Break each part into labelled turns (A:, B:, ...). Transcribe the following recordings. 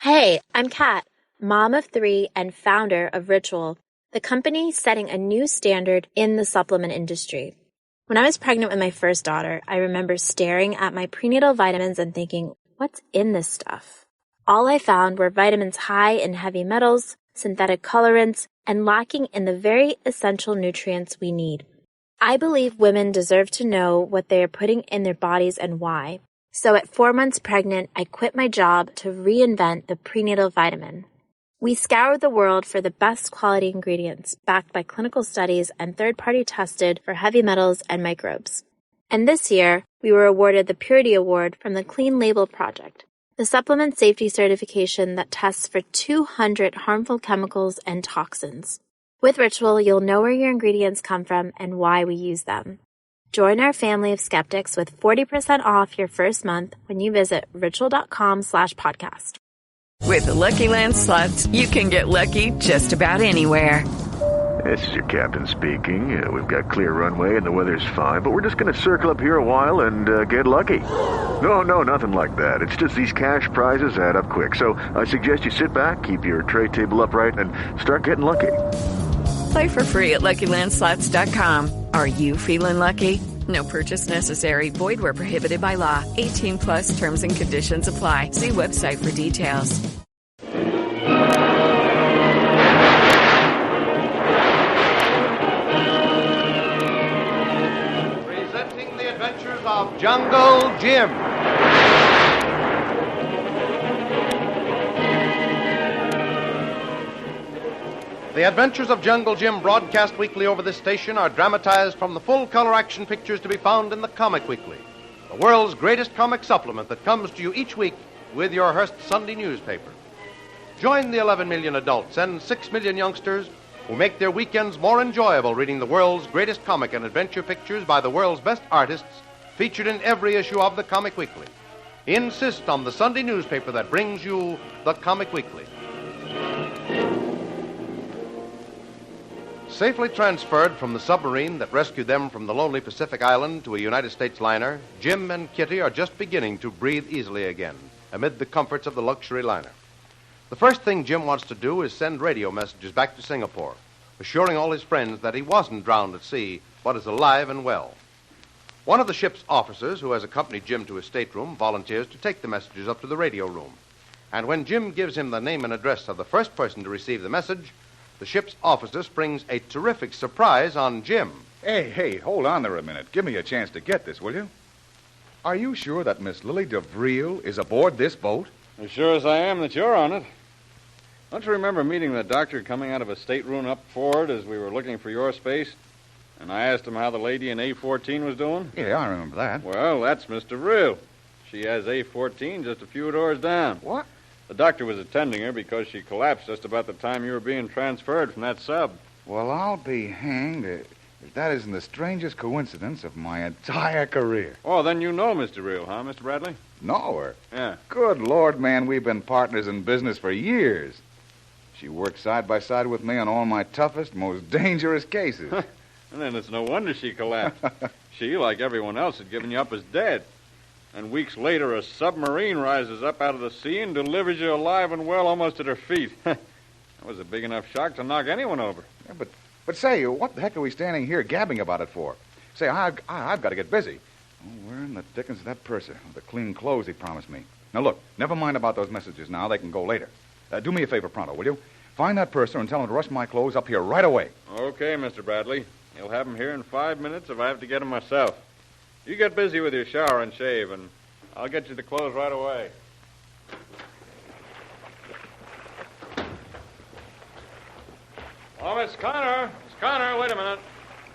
A: Hey, I'm Kat, mom of 3 and founder of Ritual, the company setting a new standard in the supplement industry. When I was pregnant with my first daughter, I remember staring at my prenatal vitamins and thinking, what's in this stuff? All I found were vitamins high in heavy metals, synthetic colorants, and lacking in the very essential nutrients we need. I believe women deserve to know what they are putting in their bodies and why. So at 4 months pregnant, I quit my job to reinvent the prenatal vitamin. We scoured the world for the best quality ingredients, backed by clinical studies and third-party tested for heavy metals and microbes. And this year, we were awarded the Purity Award from the Clean Label Project, the supplement safety certification that tests for 200 harmful chemicals and toxins. With Ritual, you'll know where your ingredients come from and why we use them. Join our family of skeptics with 40% off your first month when you visit ritual.com/podcast.
B: With the Lucky Land Slots, you can get lucky just about anywhere.
C: This is your captain speaking. We've got clear runway and the weather's fine, but we're just going to circle up here a while and get lucky. No, nothing like that. It's just these cash prizes add up quick. So I suggest you sit back, keep your tray table upright, and start getting lucky.
B: Play for free at LuckyLandSlots.com. Are you feeling lucky? No purchase necessary. Void where prohibited by law. 18 plus terms and conditions apply. See website for details.
D: Presenting the adventures of Jungle Jim. The Adventures of Jungle Jim, broadcast weekly over this station, are dramatized from the full-color action pictures to be found in the Comic Weekly, the world's greatest comic supplement that comes to you each week with your Hearst Sunday newspaper. Join the 11 million adults and 6 million youngsters who make their weekends more enjoyable reading the world's greatest comic and adventure pictures by the world's best artists featured in every issue of the Comic Weekly. Insist on the Sunday newspaper that brings you the Comic Weekly. Safely transferred from the submarine that rescued them from the lonely Pacific island to a United States liner, Jim and Kitty are just beginning to breathe easily again amid the comforts of the luxury liner. The first thing Jim wants to do is send radio messages back to Singapore, assuring all his friends that he wasn't drowned at sea, but is alive and well. One of the ship's officers, who has accompanied Jim to his stateroom, volunteers to take the messages up to the radio room. And when Jim gives him the name and address of the first person to receive the message, the ship's officer springs a terrific surprise on Jim.
E: Hey, hold on there a minute. Give me a chance to get this, will you? Are you sure that Miss Lily DeVril is aboard this boat?
F: As sure as I am that you're on it. Don't you remember meeting the doctor coming out of a stateroom up forward as we were looking for your space? And I asked him how the lady in A14 was doing?
E: Yeah, I remember that.
F: Well, that's Miss DeVril. She has A14 just a few doors down.
E: What?
F: The doctor was attending her because she collapsed just about the time you were being transferred from that sub.
E: Well, I'll be hanged if that isn't the strangest coincidence of my entire career.
F: Oh, then you know Miss DeVril, huh, Mr. Bradley?
E: Know her?
F: Yeah.
E: Good Lord, man, we've been partners in business for years. She worked side by side with me on all my toughest, most dangerous cases.
F: And then it's no wonder she collapsed. She, like everyone else, had given you up as dead. And weeks later, a submarine rises up out of the sea and delivers you alive and well almost at her feet. That was a big enough shock to knock anyone over.
E: Yeah, but say, what the heck are we standing here gabbing about it for? Say, I've got to get busy. Oh, where in the dickens is that purser? The clean clothes he promised me. Now, look, never mind about those messages now. They can go later. Do me a favor, pronto, will you? Find that purser and tell him to rush my clothes up here right away.
F: Okay, Mr. Bradley. He'll have them here in 5 minutes if I have to get them myself. You get busy with your shower and shave, and I'll get you the clothes right away. Oh, Miss Connor. Miss Connor, wait a minute.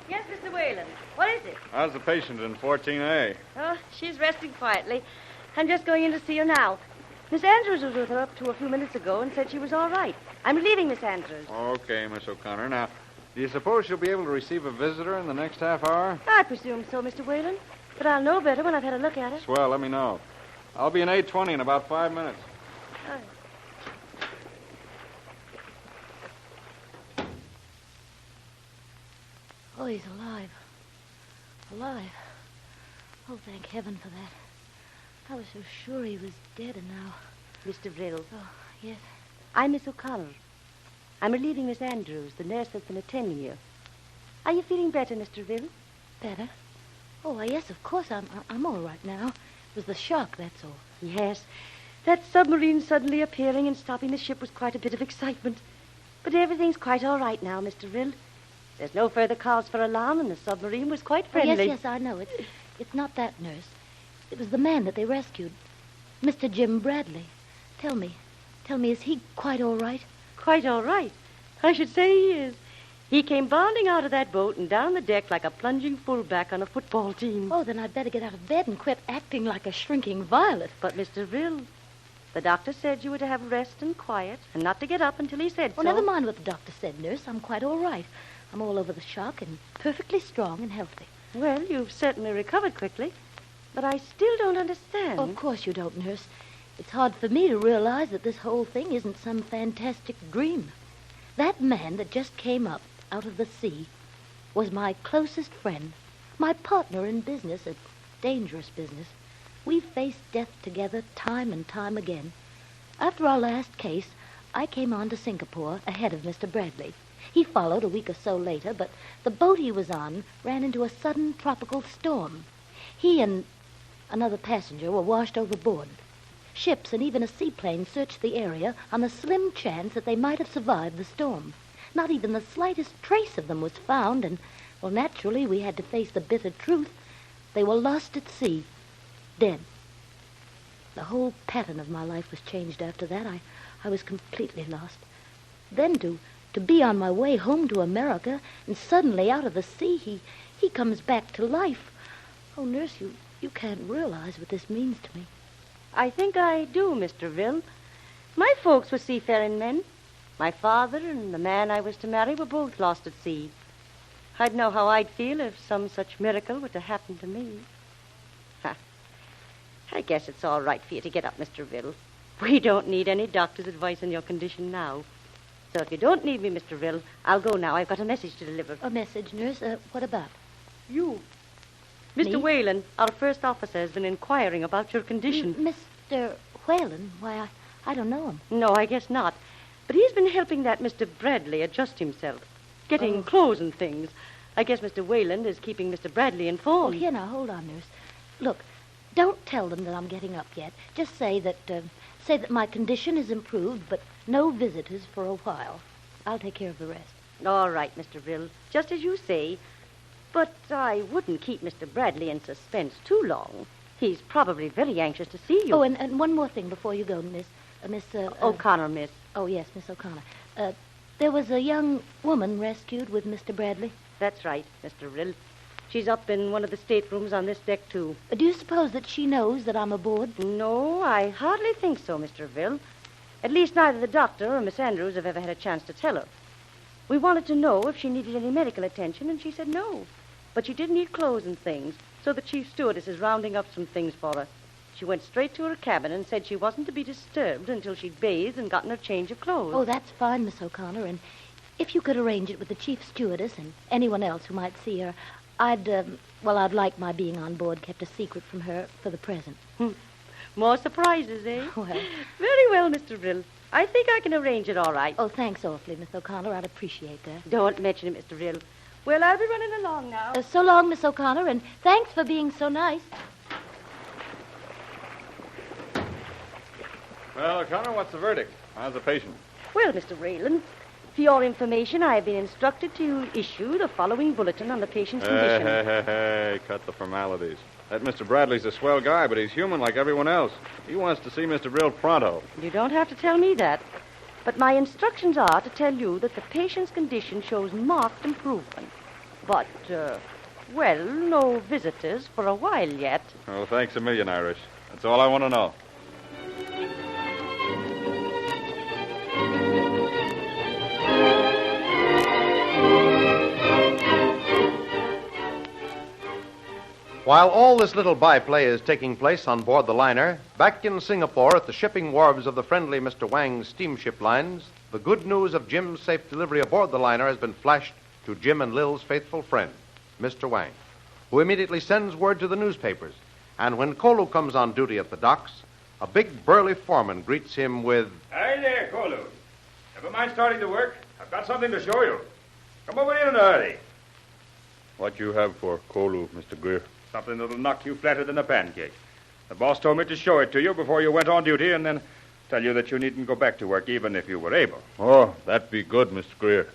G: Yes, Mr. Whalen. What is it?
F: How's the patient in 14A?
G: Oh, she's resting quietly. I'm just going in to see her now. Miss Andrews was with her up to a few minutes ago and said she was all right. I'm relieving Miss Andrews.
F: Okay, Miss O'Connor. Now, do you suppose she'll be able to receive a visitor in the next half hour?
G: I presume so, Mr. Whalen. But I'll know better when I've had a look at it.
F: Swell, let me know. I'll be in 820 in about 5 minutes.
G: All right. Oh, he's alive. Alive. Oh, thank heaven for that. I was so sure he was dead, and now... Mr. Vrill. Oh,
H: Yes.
G: I'm Miss O'Connor. I'm relieving Miss Andrews, the nurse that's been attending you. Are you feeling better, Mr. Rill?
H: Better? Oh, why, yes, of course. I'm all right now. It was the shock, that's all.
G: Yes. That submarine suddenly appearing and stopping the ship was quite a bit of excitement. But everything's quite all right now, Mr. Rill. There's no further cause for alarm, and the submarine was quite friendly.
H: Oh, yes, I know. It's not that, nurse. It was the man that they rescued. Mr. Jim Bradley. Tell me, is he quite all right?
G: Quite all right? I should say he is. He came bounding out of that boat and down the deck like a plunging fullback on a football team.
H: Oh, then I'd better get out of bed and quit acting like a shrinking violet.
G: But, Mr. Rill, the doctor said you were to have rest and quiet and not to get up until he said so.
H: Oh, never mind what the doctor said, nurse. I'm quite all right. I'm all over the shock and perfectly strong and healthy.
G: Well, you've certainly recovered quickly. But I still don't understand.
H: Oh, of course you don't, nurse. It's hard for me to realize that this whole thing isn't some fantastic dream. That man that just came up out of the sea was my closest friend, my partner in business, a dangerous business. We've faced death together time and time again. After our last case, I came on to Singapore ahead of Mr. Bradley. He followed a week or so later, but the boat he was on ran into a sudden tropical storm. He and another passenger were washed overboard. Ships and even a seaplane searched the area on the slim chance that they might have survived the storm. Not even the slightest trace of them was found, and, well, naturally, we had to face the bitter truth. They were lost at sea, dead. The whole pattern of my life was changed after that. I was completely lost. Then to be on my way home to America, and suddenly out of the sea, he comes back to life. Oh, nurse, you can't realize what this means to me.
G: I think I do, Mr. Rill. My folks were seafaring men. My father and the man I was to marry were both lost at sea. I'd know how I'd feel if some such miracle were to happen to me. I guess it's all right for you to get up, Mr. Rill. We don't need any doctor's advice on your condition now. So if you don't need me, Mr. Rill, I'll go now. I've got a message to deliver.
H: A message, nurse? What about?
G: You. Mr.
H: Me?
G: Whalen, our first officer, has been inquiring about your condition.
H: Mr. Whalen? Why, I don't know him.
G: No, I guess not. But he's been helping that Mr. Bradley adjust himself. Getting clothes and things. I guess Mr. Whalen is keeping Mr. Bradley informed.
H: Oh, here now, hold on, nurse. Look, don't tell them that I'm getting up yet. Just say that my condition is improved, but no visitors for a while. I'll take care of the rest.
G: All right, Mr. Rill. Just as you say. But I wouldn't keep Mr. Bradley in suspense too long. He's probably very anxious to see you.
H: Oh, and one more thing before you go, Miss
G: O'Connor, miss.
H: Oh, yes, Miss O'Connor. There was a young woman rescued with Mr. Bradley.
G: That's right, Mr. Rill. She's up in one of the staterooms on this deck, too.
H: Do you suppose that she knows that I'm aboard?
G: No, I hardly think so, Mr. Rill. At least neither the doctor or Miss Andrews have ever had a chance to tell her. We wanted to know if she needed any medical attention, and she said no. But she did need clothes and things, so the chief stewardess is rounding up some things for her. She went straight to her cabin and said she wasn't to be disturbed until she'd bathed and gotten her change of clothes.
H: Oh, that's fine, Miss O'Connor, and if you could arrange it with the chief stewardess and anyone else who might see her, I'd like my being on board kept a secret from her for the present.
G: More surprises, eh?
H: Well.
G: Very well, Mr. Rill. I think I can arrange it all right.
H: Oh, thanks awfully, Miss O'Connor. I'd appreciate that.
G: Don't mention it, Mr. Rill. Well, I'll be running along now.
H: So long, Miss O'Connor, and thanks for being so nice.
F: Well, O'Connor, what's the verdict? How's the patient?
G: Well, Mr. Raylan, for your information, I have been instructed to issue the following bulletin on the patient's condition.
F: Hey, cut the formalities. That Mr. Bradley's a swell guy, but he's human like everyone else. He wants to see Mr. Rill pronto.
G: You don't have to tell me that. But my instructions are to tell you that the patient's condition shows marked improvement. But, no visitors for a while yet.
F: Well, thanks a million, Irish. That's all I want to know.
D: While all this little byplay is taking place on board the liner, back in Singapore at the shipping wharves of the friendly Mr. Wang's steamship lines, the good news of Jim's safe delivery aboard the liner has been flashed to Jim and Lil's faithful friend, Mr. Wang, who immediately sends word to the newspapers. And when Kolu comes on duty at the docks, A big burly foreman greets him with,
I: Hi there, Kolu. Never mind starting to work. I've got something to show you. Come over in a hurry.
F: What you have for Kolu, Mr. Greer?
I: Something that'll knock you flatter than a pancake. The boss told me to show it to you before you went on duty and then tell you that you needn't go back to work even if you were able.
F: Oh, that'd be good, Mr. Greer.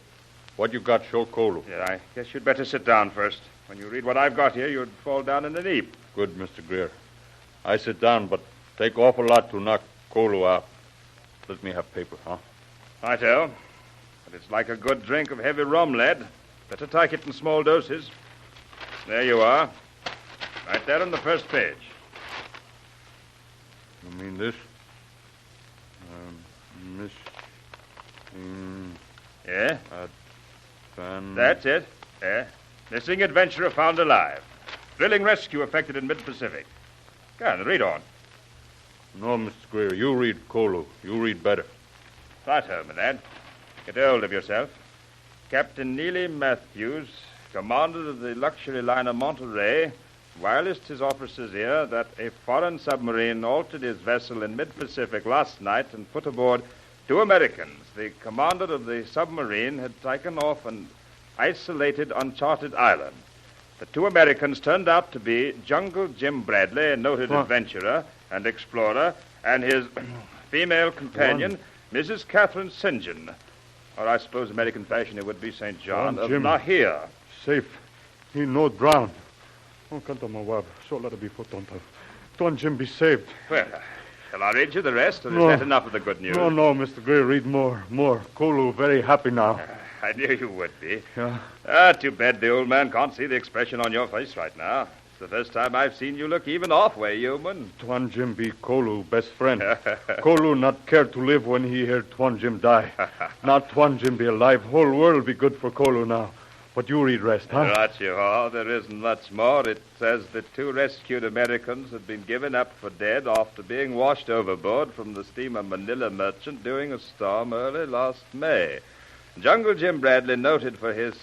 F: What you got, show Kolu.
I: Yeah, I guess you'd better sit down first. When you read what I've got here, you'd fall down in an heap.
F: Good, Mr. Greer. I sit down, but take awful lot to knock Kolu out. Let me have paper, huh?
I: I tell. But it's like a good drink of heavy rum, lad. Better take it in small doses. There you are. Right there on the first page.
F: You mean this? Miss...
I: Yeah?
F: Van...
I: That's it. Yeah. Missing adventurer found alive. Thrilling rescue effected in mid-Pacific. Go on, read on.
F: No, Mr. Greer, you read Kolu. You read better.
I: Right home, my lad. Get hold of yourself. Captain Neely Matthews, commander of the luxury liner Monterey, wirelessed his officers here that a foreign submarine altered his vessel in mid-Pacific last night and put aboard 2 Americans. The commander of the submarine had taken off an isolated, uncharted island. The 2 Americans turned out to be Jungle Jim Bradley, a noted adventurer and explorer, and his female companion, Mrs. Catherine St. John, or I suppose American fashion it would be St. John, of Nahia.
J: Safe. He no drown. Oh, canta mawab. So let it be for tonto. Don't Jim be saved.
I: Well, shall I read you the rest, or
J: No.
I: is that enough of the good news?
J: No, Mr. Gray, read more. Kolu very happy now.
I: I knew you would be.
J: Yeah.
I: Too bad the old man can't see the expression on your face right now. It's the first time I've seen you look even halfway human.
J: Tuan Jim be Kolu, best friend. Kolu not care to live when he hear Tuan Jim die. Now Tuan Jim be alive, whole world be good for Kolu now. But you read rest, huh?
I: Right you are. There isn't much more. It says that 2 rescued Americans had been given up for dead after being washed overboard from the steamer Manila Merchant during a storm early last May. Jungle Jim Bradley, noted for his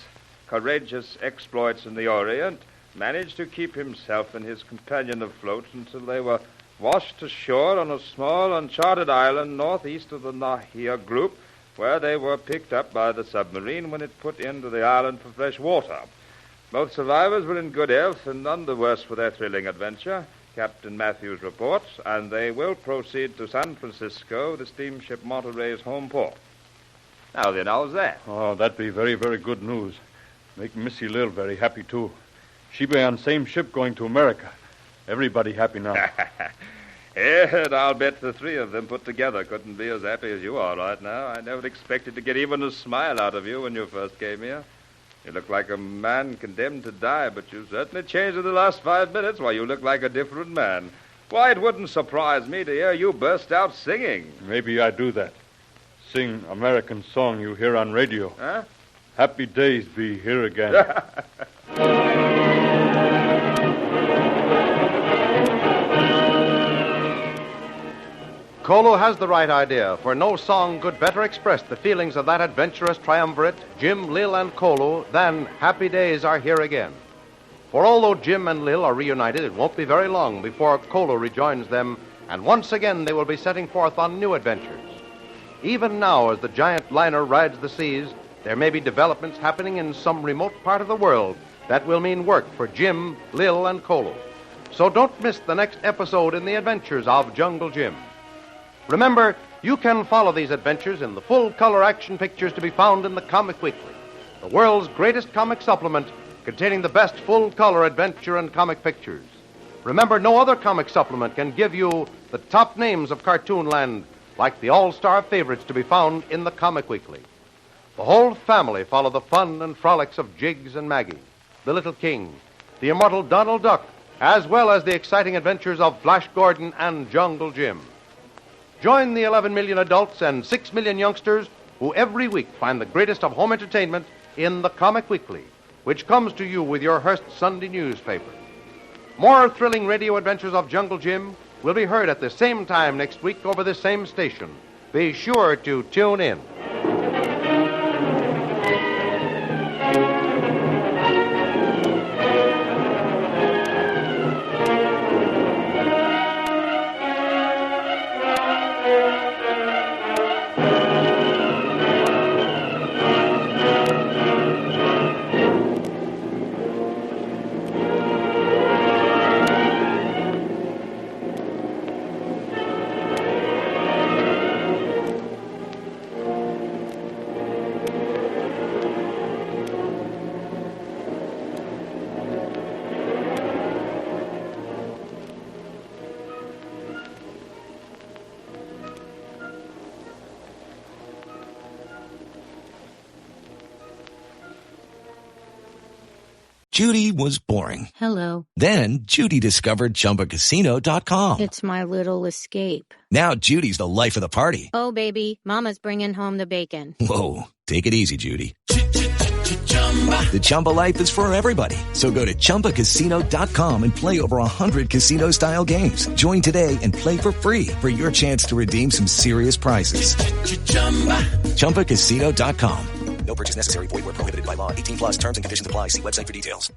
I: courageous exploits in the Orient, managed to keep himself and his companion afloat until they were washed ashore on a small uncharted island northeast of the Nahia group, where they were picked up by the submarine when it put into the island for fresh water. Both survivors were in good health and none the worse for their thrilling adventure, Captain Matthews reports, and they will proceed to San Francisco, the steamship Monterey's home port. Now then, how's that?
J: Oh, that be very, very good news. Make Missy Lil very happy, too. She be on same ship going to America. Everybody happy now.
I: Yeah, and I'll bet the 3 of them put together couldn't be as happy as you are right now. I never expected to get even a smile out of you when you first came here. You look like a man condemned to die, but you certainly changed in the last 5 minutes. Why, you look like a different man. Why, it wouldn't surprise me to hear you burst out singing.
J: Maybe I do that. Sing American song you hear on radio.
I: Huh?
J: Happy days be here again.
D: Kolu has the right idea, for no song could better express the feelings of that adventurous triumvirate, Jim, Lil, and Kolu, than Happy Days Are Here Again. For although Jim and Lil are reunited, it won't be very long before Kolu rejoins them, and once again they will be setting forth on new adventures. Even now, as the giant liner rides the seas, there may be developments happening in some remote part of the world that will mean work for Jim, Lil, and Kolu. So don't miss the next episode in the adventures of Jungle Jim. Remember, you can follow these adventures in the full-color action pictures to be found in the Comic Weekly, the world's greatest comic supplement containing the best full-color adventure and comic pictures. Remember, no other comic supplement can give you the top names of Cartoonland like the all-star favorites to be found in the Comic Weekly. The whole family follow the fun and frolics of Jiggs and Maggie, the Little King, the immortal Donald Duck, as well as the exciting adventures of Flash Gordon and Jungle Jim. Join the 11 million adults and 6 million youngsters who every week find the greatest of home entertainment in the Comic Weekly, which comes to you with your Hearst Sunday newspaper. More thrilling radio adventures of Jungle Jim will be heard at the same time next week over the same station. Be sure to tune in.
K: Judy was boring.
L: Hello.
K: Then Judy discovered ChumbaCasino.com.
L: It's my little escape.
K: Now Judy's the life of the party.
L: Oh, baby, mama's bringing home the bacon.
K: Whoa, take it easy, Judy. The Chumba life is for everybody. So go to ChumbaCasino.com and play over 100 casino-style games. Join today and play for free for your chance to redeem some serious prizes. ChumbaCasino.com. No purchase necessary. Void where prohibited by law. 18+ terms and conditions apply. See website for details.